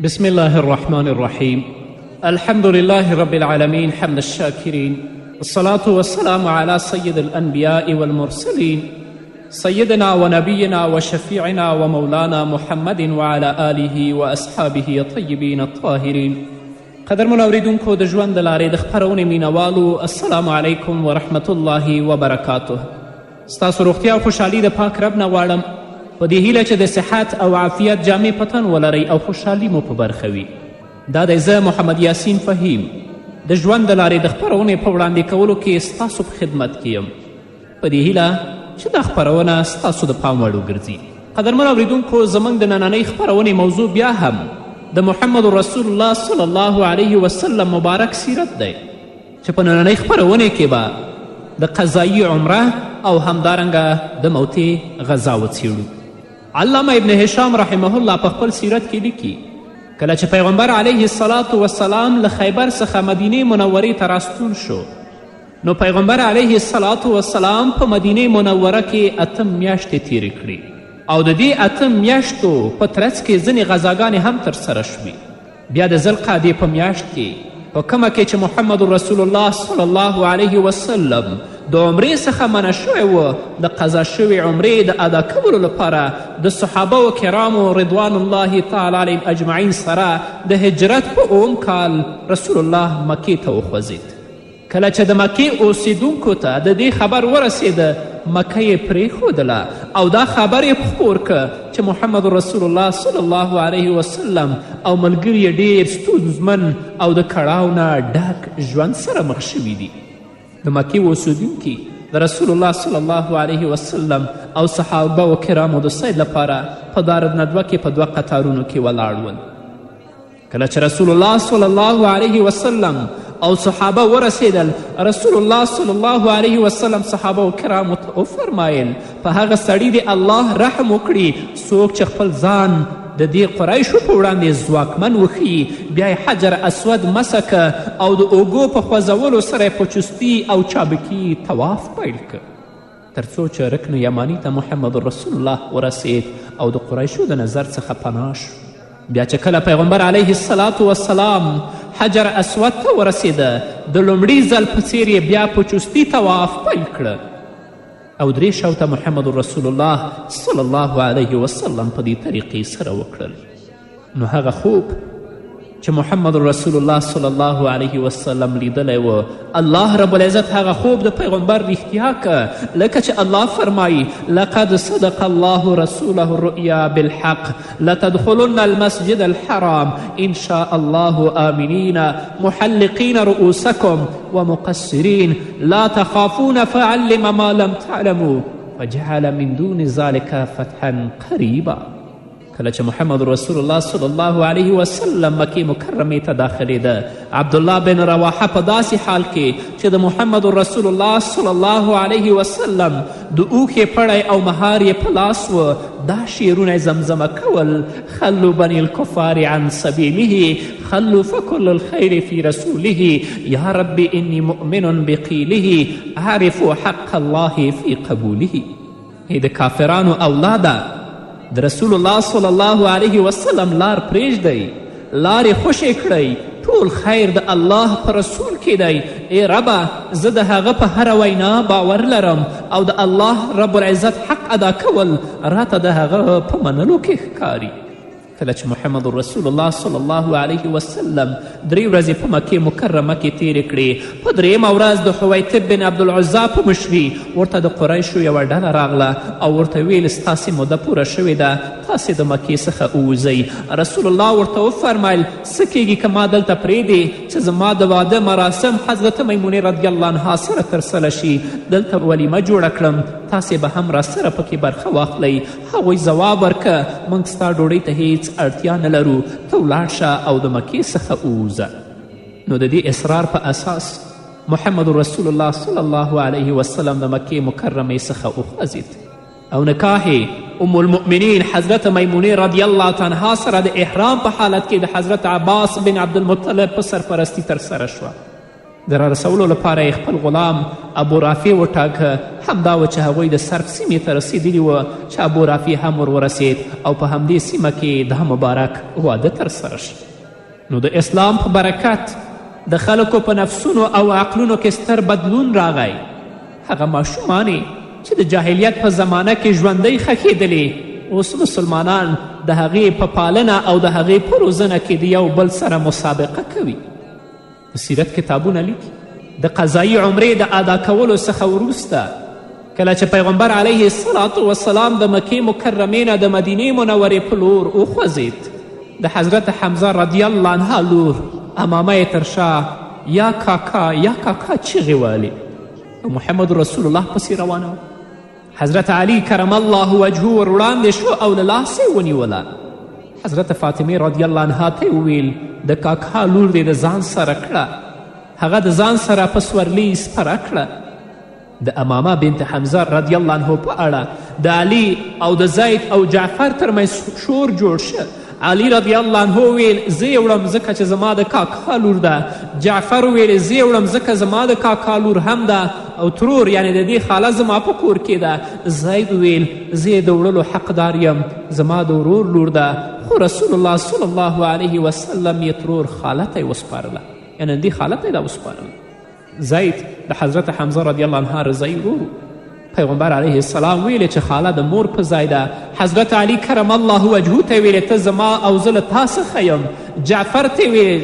بسم الله الرحمن الرحيم الحمد لله رب العالمين حمد الشاكرين الصلاة والسلام على سيد الأنبياء والمرسلين سيدنا ونبينا وشفيعنا ومولانا محمد وعلى آله وأصحابه الطيبين الطاهرين. قدرمن اوریدونکو د ژوند د لارې د خپرونې مینوالو السلام علیکم ورحمت الله وبرکاته. ستاسو روغتیا او خوشحالي د پاک رب نه غواړم په دې هیله چې د صحت او عافیت جامې په تن ولرئ او خوشحالي مو په برخه وي. دا دی زه محمد یاسین فهیم د ژوند د لارې د خپرونې په وړاندې کولو کې ستاسو په خدمت کې یم په دې هیله چې دا خپرونه ستاسو د پام وړ وګرځي. قدرمن اوریدونکو زموږ د نننۍ خپرونې موضوع بیا هم د محمد رسول الله صلی الله علیه وسلم مبارک سیرت دی چې په نننۍ خپرونې کې به د قضایی عمره او همدارنګه د موتې غذا وڅیړو. علامه ابن هشام رحمه الله په خپل سیرت کې لیکي کله چې پیغمبر علیه الصلاة والسلام له خیبر څخه مدینې منورې ته راستون شو نو پیغمبر علیه الصلاة والسلام په مدینې منوره کې 8 میاشتې تیرې کړي او د دې 8 میاشتو په ترڅ کې ځینې غذاګانې هم ترسره شوې. بیا د ذوالقعدې په میاشت کې په کومه کې چې محمد رسول الله صلی الله علیه وسلم د عمرې څخه منع شوی و د قضا شوې عمرې د ادا کولو لپاره د صحابه و کرامو رضوان الله تعالی علیهم اجمعین سره د هجرت په 9 کال رسول الله مکې ته وخوځېد. کله چې د مکې اوسیدونکو ته د دې خبر ورسېده مکه یې پرېښودله او دا خبر یې خپور که چې محمد رسول الله صلی الله علیه وسلم او ملګري یې ډېر ستونزمن او د کړاو نه ډک ژوند سره مخ شوي دي. د مکې اوسیدونکي د رسول الله صلی الله علیه وسلم او صحابه و کرامو د سید لپاره په دارالندوه کې په 2 قطارونو کې ولاړ ول. کله چې رسول الله صلی الله علیه وسلم او صحابه ورسېدل رسول الله صلی الله علیه وسلم صحابه و کرامو ته وفرمایل په هغه سړي د الله رحم وکړي څوک چې خپل ځان د دې قریشو په وړاندې ځواکمن وښیي بیا یې حجر اسود مسکه او د اوږو په خوځولو سره په چستي او چابکي طواف پیل که تر څو چې رکن یمانی ته محمد رسول الله ورسید او د قریشو د نظر څخه پناه شو. بیا چې کله پیغمبر علیه الصلاة والسلام حجر اسود ته ورسېده د لومړي ځل په څیر یې بیا په چستي طواف پیل کړه او 3 شوته محمد رسول الله صلی الله علیه وسلم په دې طریقې سره وکړل. نو هغه خوب چې محمد رسول الله صلی الله علیه وسلم لیدلی و الله رب العزت هغه خوب د پیغمبر رښتیا که لکه چې الله فرمایي لقد صدق الله رسوله الرؤیا بالحق لتدخلن المسجد الحرام ان شاء الله آمنین محلقین رؤوسکم ومقصرین لا تخافون فعلم ما لم تعلموا فجعل من دون ذلك فتحا قریبا. کله چې محمد رسول الله صلی الله علیه وسلم مکې مکرمې ته داخلېده عبدالله بن رواحه په داسې حال کې چې د محمد رسول الله صلی الله علیه وسلم د اوښې پړی او مهار یې په لاس و دا شعرونه زمزمه کول خلو بني الکفار عن سبیله خلو فکل الخیر فی رسوله یا رب انی مؤمن بقیله اعرف حق الله فی قبوله. د کافرانو اولاده د رسول الله صلی الله علیه وسلم لار پرېږدئ لارې خوشې کړئ ټول خیر د الله په رسول کې دی. ای ربه زه د هغه په هره وینا باور لرم او د الله رب العزت حق ادا کول راته د هغه په منلو کې ښکاري. کله چې محمد رسول الله صلی الله علیه وسلم 3 ورځې په مکې مکرمه کې تیرې کړې په 3مه ورځ د حویطب بن عبدالعزا په مشري ورته د قریشو یوه ډله راغله او ورته ویل ستاسې موده پوره شوې ده تاسې د مکې څخه ووځئ. رسول الله ورته وفرمیل څه کیږي که ما دلته پرېږدې چې زما د واده مراسم حضرت میمونې رضی الله عنها سره ترسره شي دلته ولیمه جوړه کړم تاسې به هم راسره پکې برخه واخلئ. هغوی ځواب ورکه موږ ستا ډوډۍ ته هیڅ اړتیا نه لرو ته ولاړ شه او د مکې څخه ووځه. نو د دې اصرار په اساس محمد رسول الله صلی الله علیه وسلم د مکې مکرمې څخه وخوځېد او نکاح ام المؤمنین حضرت میمونې رضی الله عنها سره د احرام په حالت کې د حضرت عباس بن عبدالمطلب په سرپرستی ترسره شوه. د رارسولو لپاره یې خپل غلام ابو رافع وټاکه. همدا و چې هغوی د صرف سیمې ته رسېدلي وه چې ابو رافع هم ورسید او په همدې سیمه کې دا مبارک واده ترسره شو. نو د اسلام په برکت د خلکو په نفسونو او عقلونو کې ستر بدلون راغی. هغه ماشومانې چې د جاهلیت په زمانه کې ژوندۍ ښخېدلې اوس مسلمانان د هغې په پالنه او د هغې په روزنه کې د یو بل سره مسابقه کوي. د سیرت کتابونه لیکي د قضایي عمرې د ادا کولو څخه وروسته کله چې پیغمبر علیه الصلاة والسلام د مکې مکرمې نه د مدینې منورې په لور وخوځېد، د حضرت حمزه رضی الله عنها لور امامه یې تر شا یا کاکا یا کاکا چیغې والې او محمد رسول الله پسې روانه و. حضرت علی کرم الله وجهه ور وړاندې شو او له لاسه یې ونیوله. حضرت فاطمې رضی الله عنها ته یې وویل د کاکا لور دې د ځان سره کړه، هغه د ځان سره په سورلۍ سپره کړه. د امامه بنت حمزه رضی الله عنه په اړه د علی او د زید او جعفر ترمنځ شور جوړ شه. علی رضی الله عنه ویل زه یې وړم ځکه چې زما د کاکا لور ده. جعفر ویل زه یې وړم ځکه زما د کاکا لور هم ده او ترور یعنی د دې خاله زما په کور کې ده. زید ویل زه یې د وړلو حقدار یم، زما د ورور لور ده. خو رسول الله صلی الله علیه وسلم یې ترور خاله ته یې وسپارله، یعنی دې خاله ته یې دا وسپارله. زید د حضرت حمزه رضی الله عنها رضی ورور. پیغمبر علیه السلام ویلې چې خاله د مور په ځای ده. حضرت علی کرم الله وجهو ته ویلې ته زما او زه له تا څخه یم. جعفر ته ویل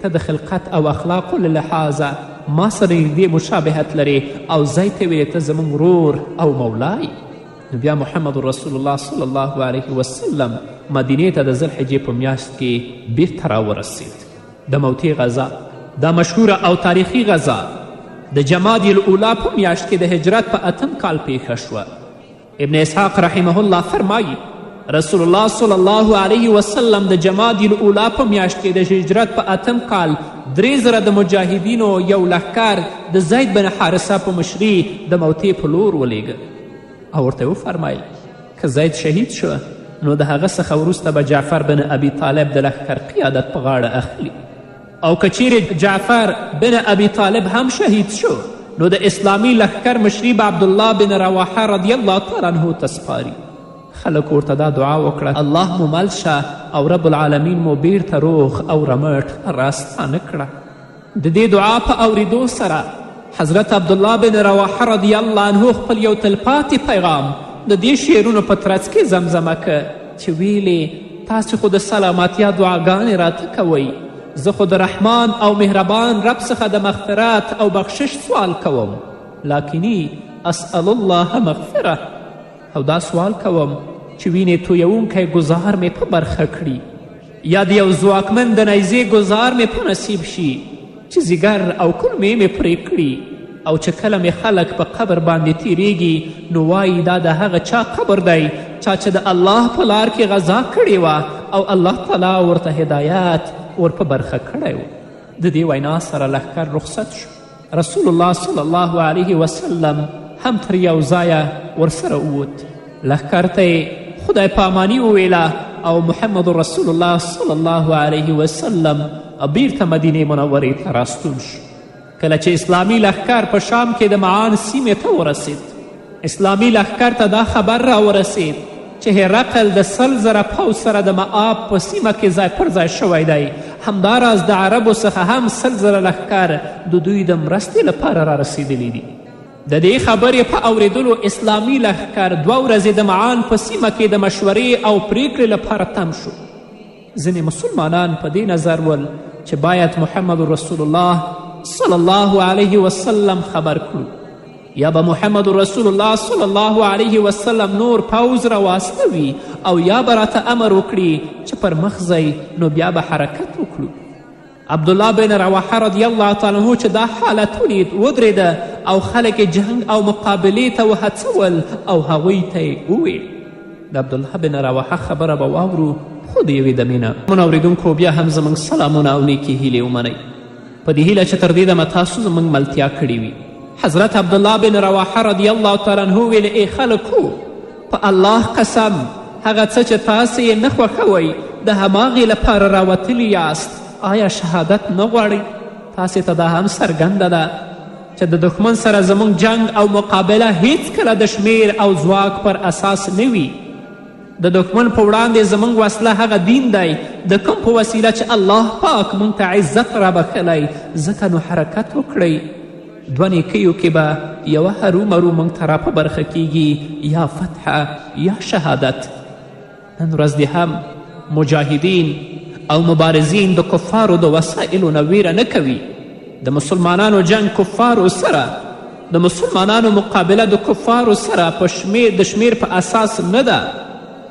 ته د خلقت او اخلاقو له لحاظه ما سره نږدې مشابهت لرې، او زید ته ویلې ته زموږ ورور او مولای. نو بیا محمد رسول الله صلی الله علیه وسلم مدینې ته د ذوالحجې په میاشت کې بیرته راورسید. د موتې غذا دا مشهوره او تاریخي غذا د جمادی الاولی په میاشت کې د هجرت په 8 کال پیښه شوه. ابن اسحاق رحمه الله فرمایي رسول الله صلی الله علیه وسلم د جمادی الاولی په میاشت کې د هجرت په 8 کال 3,000 د مجاهدینو یو لښکر د زید بن حارثه په مشري د موتې په لور ولیږه او ورته وفرمیل که زید شهید شو نو د هغه څخه وروسته به جعفر بن ابي طالب د لښکر قیادت په غاړه اخلي، او که چیرې جعفر بن ابي طالب هم شهید شو نو د اسلامي لښکر مشري به عبدالله بن رواحه رضی الله تعالی عنه ته سپاري. خلک ورته دا دعا وکړه الله مو مل شه او رب العالمین مو بیرته روغ او رمټ راستانه کړه. د دې دعا په اوریدو سره حضرت عبدالله بن رواحه رضی الله عنه خپل یو تلپاتې پیغام د دې شعرونو په ترڅ کې زمزمه که چې ویلې تاسې خو د سلامتیا دعاګانې راته کوئ، زه خو د رحمان او مهربان رب څخه د مغفرت او بخشش سوال کوم، لکنی اسأل الله مغفره، او دا سوال کوم چې وینې تویونکی ګزار مې په برخه کړي یا د یو ځواکمن د نیزې ګزار مې په نصیب شي چې زیګر او کلمې مې پرې کړي، او چې کله مې خلک په قبر باندې تیریږي نو وایي دا د هغه چا قبر دی چا چې د الله په لار کې غذا کړې وه او الله تعالی ورته هدایت ور په برخه کړی و. د دې وینا سره لښکر رخصت شو. رسول الله صلی الله علیه وسلم هم تر یو ځایه ورسره ووت. لښکر ته یې خدای پاماني وویله او محمد رسول الله صلی الله علیه وسلم بیرته مدینې منورې ته راستون شو. کله چې اسلامي لښکر په شام کې د معان سیمې ته ورسید، اسلامي لښکر ته دا خبر راورسید چې هرقل د 100,000 پوځ سره د معاب په سیمه کې ځای پر ځای شوی دی. همداراز د عربو څخه هم 100,000 لښکر د دوی د مرستې لپاره را رسیدلی دي. د دې خبرې په اوریدلو اسلامي لښکر 2 ورځې د معان په سیمه کې د مشورې او پریکړې لپاره تم شو. ځینې مسلمانان په دې نظر ول چې باید محمد رسول الله صلی الله علیه وسلم خبر کړو، یا به محمد رسول الله صلی الله علیه وسلم نور پوځ را واستوي او یا به راته امر وکړي چې پر مخ ځئ نو بیا به حرکت وکړو. عبدالله بن رواحه رضی الله تعالی عنه چې دا حالت ولید ودرېده او خلک جنگ او مقابلې ته وهڅول او هغوی ته یې وویل. د عبدالله بن رواحه خبره به واورو خو د یوې دمې نه. منوریدونکو بیا هم زموږ سلامونه او نیکې هیلې ومنئ په دې هیله چې تر دې دمه تاسو زموږ ملتیا کړې وي. حضرت عبدالله بن رواحه رضی الله تعالی عنه ویل ای خلکو په الله قسم هغه څه چې تاسې یې نه خوښوئ د هماغې لپاره راوتلي یاست، آیا شهادت نه غواړئ؟ تاسې ته دا هم څرګنده ده چې د دښمن سره زموږ جنگ او مقابله هیڅکله د شمیر او ځواک پر اساس نه وي. د دښمن په وړاندې زموږ وسله هغه دین دی د کوم په وسیله چې الله پاک موږ ته عزت رابخلی، ځکه نو حرکت وکړئ. دوه نیکیو کې به یوه هرومرو موږ ته را په برخه کیږي، یا فتحه یا شهادت. نن ورځ دې هم مجاهدین او مبارزین د کفارو د وسایلو نه ویره نه کوي. د مسلمانانو جنگ کفارو سره، د مسلمانانو مقابله د کفارو سره د شمیر په اساس نه ده.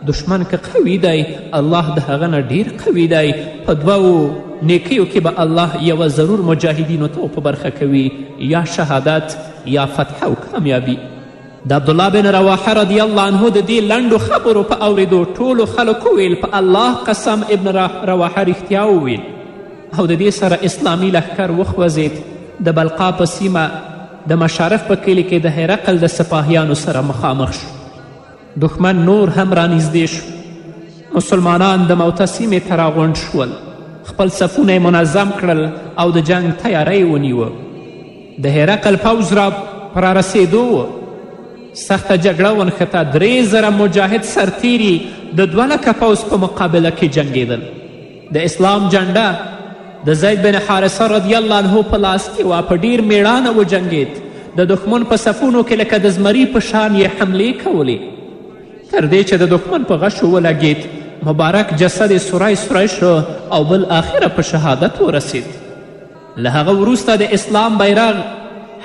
دشمن که قوي دی الله د هغه نه ډیر قوي دی. په دوو نیکیو کې به الله یوه ضرور مجاهدینو ته په برخه کوي، یا شهادت یا فتحه او کامیابي. د عبدالله بن رواحه رضی الله عنه د دې لنډو خبرو په اوریدو ټولو خلکو ویل په الله قسم ابن رواحه رښتیا وویل. او د دې سره اسلامي لښکر وخوځېد. د بلقا په سیمه د مشارف په کلي کې د هرقل د سپاهیانو سره مخامخ شو. دښمن نور هم رانږدې شو. مسلمانان د موته سیمې ته راغونډ شول، خپل صفونه یې منظم کړل او د جنگ تیاری ونیوه. د هرقل پوځ را رسېدو و. سخته جګړه ونښته. 3000 مجاهد سرتیري د 2 لکه پوځ په مقابله کې جنګېدل. د اسلام جنډه د زید بن حارثه رضی الله عنه په لاس کې وه. په ډیر میړانه وجنګېد. د دښمن په صفونو کې لکه د زمري په شان یې حملې کولې، تر دې چې د دښمن په غشو ولګېد. مبارک جسد سوری سوری شو او بل آخره په شهادت ورسید. له هغه وروسته د اسلام بیرغ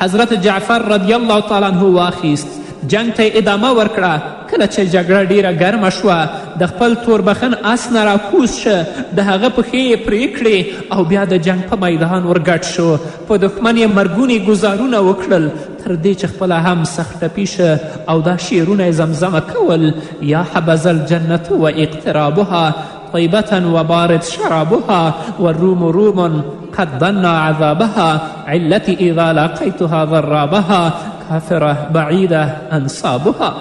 حضرت جعفر رضی الله تعالی عنه واخیست. جنگ ته ادامه ورکړه. کله چې جګړه ډیره ګرمه شوه د خپل توربخن اس نه راکوز شه، د هغه پښې یې پرې کړې او بیا د جنگ په میدان ورګډ شو. په دښمن یې مرګونې ګزارونه وکړل، تر دې چې خپله هم سخت ټپي شه او دا شعرونه یې زمزمه کول: یا حبذا الجنة و اقترابها طیبة و بارد شرابها والروم روم قد ضن عذابها علتي اذا لاقیتها ضرابها کافره بعیده انصابها.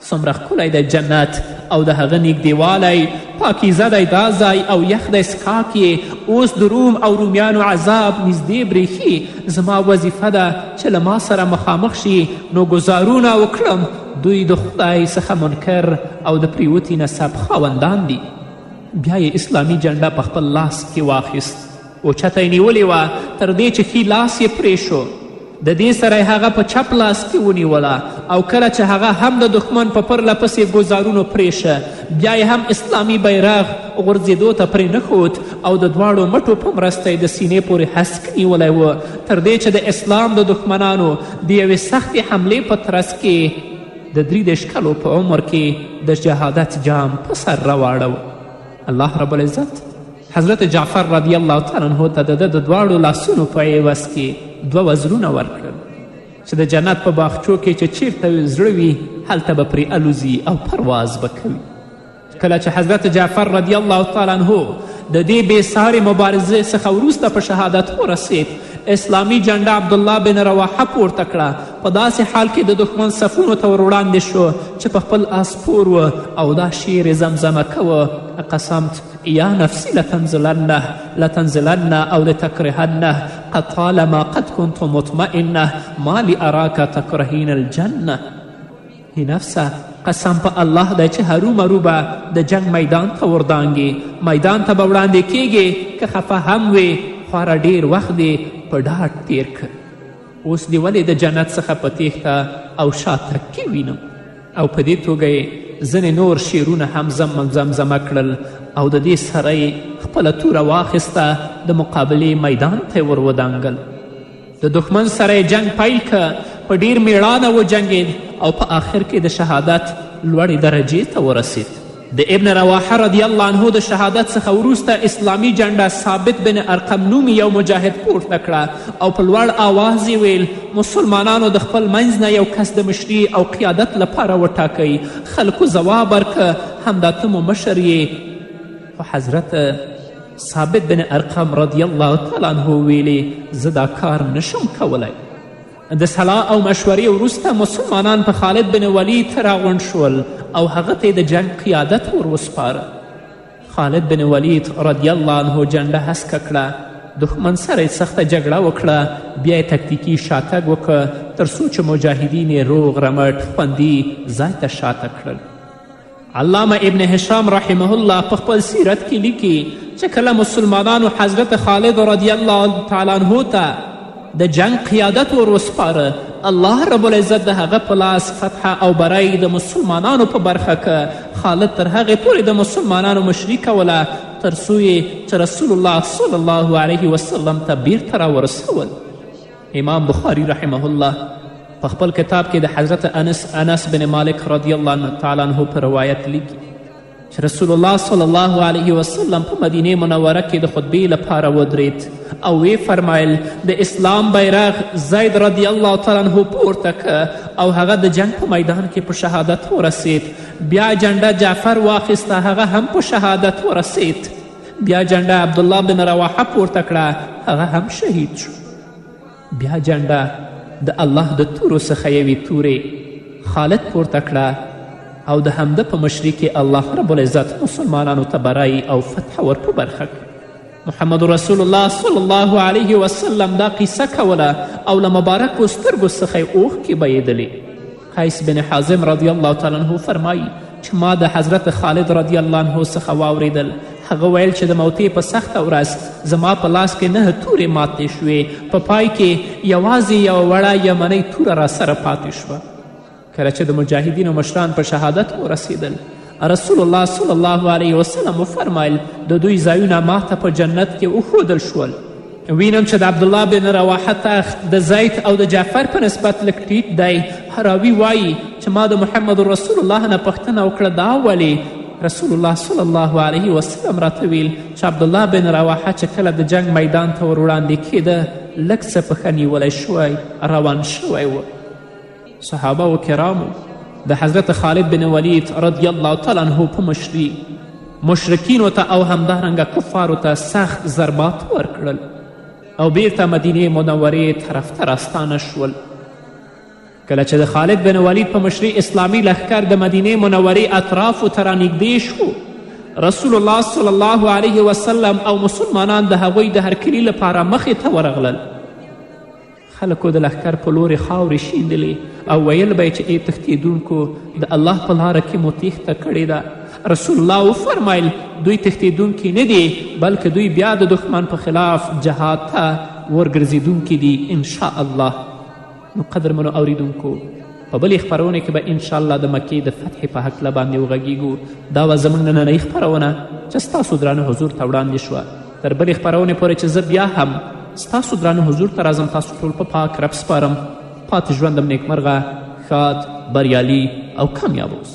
څومره ښکلی دی جنت او د هغه نږدېوالی، پاکیزه دی دا ځای او یخ دی څښاک یې. اوس د روم او رومیانو عذاب نږدې بریښي. زما وظیفه ده چې له ما سره مخامخ شي نو ګزارونه وکړم. دوی د خدای څخه منکر او د پریوتي نسب خاوندان دي. بیا یې اسلامي جنډه په خپل لاس کې واخیست. اوچته یې نیولې وه تر دې چې ښي لاس یې پرې شو. د دې سره یې هغه په چپ لاس کې ونیوله او کله چې هغه هم د دښمن په پرله پسې ګزارونو پرېشه، بیا یې هم اسلامي بیرغ غورځېدو ته پرې نښود او د دواړو مټو په مرسته یې د سینې پورې هسک نیولی و، تر دې چې د اسلام د دښمنانو د یوې سختې حملې په ترڅ کې د 33 کلو په عمر کې د شهادت جام په سر راواړو. الله رب العزت حضرت جعفر رضی الله تعالی عنه ته د دواړو لاسونو په عوض کې 2 وزرونه ورکړل چې د جنت په باغچو کې چې چیرته زړه وي هلته به پرې الوزي او پرواز به کوي. کله چې حضرت جعفر رضی الله تعالی عنه د دې بېسارې مبارزې څخه وروسته په شهادت ورسید، اسلامي جنډه عبدالله بن رواحه پورته کړه. په داسې حال کې د دښمن صفونو ته ور وړاندې شو چې په خپل آس سپور و او دا شعر یې زمزمه کوه: قسمت یا نفسی لتنزلن او لتکرهنه قد طالما قد كنت مطمئنه ما لأراك تکرهین الجنه. ای نفسه، قسم په الله دی چې هرومرو به د جنگ میدان ته وردانګې، میدان ته به وړاندې کیږې که خفه هم وې، خواره ډیر وخت دې په ډاډ تیر کړ. اوس دې ولې د جنت څخه په تیښته او شاته کې وینم. او په دې توګه یې ځینې نور شعرونه هم زمزمه کړل او د دې سره یې خپله توره واخیسته، د مقابلې میدان ته یې ور ودانګل. د دښمن سره یې جنگ پیل که، په ډیر میړانه وجنګېد او په آخر کې د شهادت لوړې درجې ته ورسید. د ابن رواحه رضی الله عنه د شهادت څخه وروسته اسلامي جنډه ثابت بن ارقم نومي یو مجاهد پورته کړه او په لوړ آواز یې ویل: مسلمانانو د خپل منځ نه یو کس د مشري او قیادت لپاره وټاکئ. خلکو ځواب ورکه: همدا ته مو مشر یې. خو حضرت ثابت بن ارقم رضی الله تعالی عنه ویلې: زه دا کار نشم کولی. د صلاح او مشورې وروسته مسلمانان په خالد بن ولید ته راغونډ شول او هغه ته د جنگ قیادت ور وسپاره. خالد بن ولید رضی الله عنه جنډه هسکه کړه دښمن سره یې سخته جګړه وکړه، بیا یې تکتیکي شاتګ وکړه تر څو چې مجاهدین یې روغ رمټ خوندي ځای ته شاته کړل. علامه ابن هشام رحمه الله په خپل سیرت کې لیکي چې کله مسلمانانو حضرت خالد رضی الله تعالی عنه ته د جنگ قیادت ور وسپاره، الله رب العزت د هغه په لاس فتحه او برای د مسلمانانو په برخه که خالد تر هغې پورې د مسلمانانو مشري کوله تر څو چې رسول الله صلی الله علیه وسلم ته بیرته راورسول. امام بخاری رحمه الله په خپل کتاب کې د حضرت انس بن مالک رضی الله تعالی عنه په روایت لیکي چې رسول الله صلی الله علیه وسلم په مدینه منوره کې د خطبې لپاره ودرید او وی فرمایل د اسلام بیرغ زید رضی الله تعالی عنه پورته که او هغه د جنگ په میدان کې په شهادت ورسید. بیا جنډه جعفر واخیسته، هغه هم په شهادت ورسید. بیا جنډه عبدالله بن رواحه پورته کړه، هغه هم شهید شو. بیا جنډه د الله د تورو څخه یوې تورې خالد پورته کړه او د همده په مشري کې الله رب العزت مسلمانانو ته برای او فتح ور په برخه کړ. محمد رسول الله صلی الله علیه وسلم دا قیصه کوله او له مبارکو سترګو څخه یې اوښکې بهیدلې. قیس بن حازم رضی الله تعالی عنه فرمایي چې ما د حضرت خالد رضی الله عنه څخه واوریدل، هغه ویل چې د موتې په سخته ورځ زما په لاس کې 9 تورې ماتې شوې، په پای کې یوازې یوه وړه یمنۍ توره راسره پاتې شوه. کله چې د مجاهدینو مشران په شهادت ورسېدل، رسول الله صلی الله علیه وسلم وفرمایل د دوی ځایونه ماته په جنت کې وښودل شول. وینم چې د عبدالله بن رواحه تخت د زید او د جعفر په نسبت لږ ټیټ دی. راوي وایي چې ما د محمد رسول الله نه پوښتنه وکړه دا ولې؟ رسول الله صلی الله علیه وسلم راته ویل چې عبدالله بن رواحه چې کله د جنگ میدان ته ور وړاندې کېده لږ څه پښه نیولی شوی روان شوی و. صحابه و کرامو د حضرت خالد بن ولید رضی الله تعالی عنه په مشري مشرکینو ته او همدارنګه کفارو ته سخت ضربات ورکړل او بیرته مدینې منورې طرف ته راستانه شول. کله چې د خالد بن ولید په مشري اسلامي لښکر د مدینې منورې اطرافو ته رانږدې شو، رسول الله صلی الله علیه وسلم او مسلمانان د هغوی د هرکلي لپاره مخې ته ورغلل. خلکو د لښکر په لورې خاورې شیندلې او ویل به یې چې ای تښتېدونکو د الله په لاره کې مو تیښته کړې ده. رسول الله وفرمایل دوی تښتېدونکي نه دي بلکې دوی بیا د دښمن په خلاف جهاد ته ورګرځېدونکي دي انشاء الله. نو قدرمنو اوریدونکو په بلې خپرونې کې به انشاءالله د مکې د فتحې په هکله باندې وغږیږو. دا وه زموږ نننۍ خپرونه چې ستاسو درانه حضور ته وړاندې شوه. تر بلې خپرونې پورې چې زه بیا هم ستاسو درانه حضور ته راځم، تاسو ټول په پاک رب سپارم. پاتې ژوندم نیکمرغه، ښاد، بریالي او کامیاب اوسئ.